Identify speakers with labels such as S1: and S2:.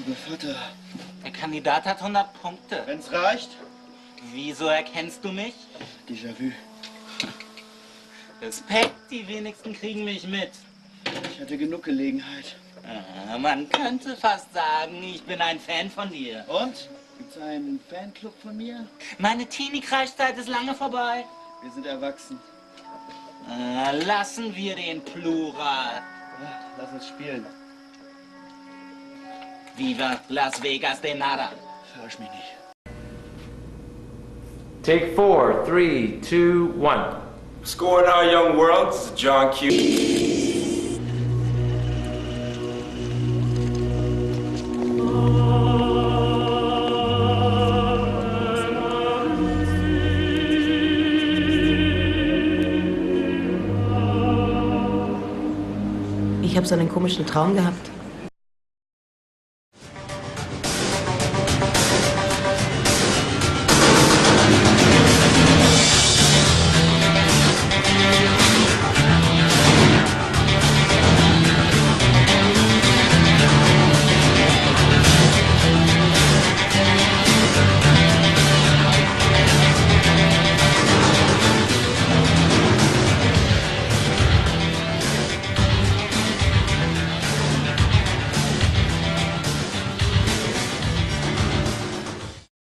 S1: Lieber Vater.
S2: Der Kandidat hat 100 Punkte.
S1: Wenn's reicht.
S2: Wieso erkennst du mich?
S1: Déjà-vu.
S2: Respekt, die wenigsten kriegen mich mit.
S1: Ich hatte genug Gelegenheit.
S2: Man könnte fast sagen, ich bin ein Fan von dir.
S1: Und? Gibt's einen Fanclub von mir?
S2: Meine Teenie-Kreiszeit ist lange vorbei.
S1: Wir sind erwachsen.
S2: Lassen wir den Plural.
S1: Lass uns spielen.
S2: Viva Las Vegas de Nada.
S1: Verarsch mich nicht.
S3: Take 4, 3, 2, 1.
S4: Scoring our young world, this is John Q.
S5: Ich habe so einen komischen Traum gehabt.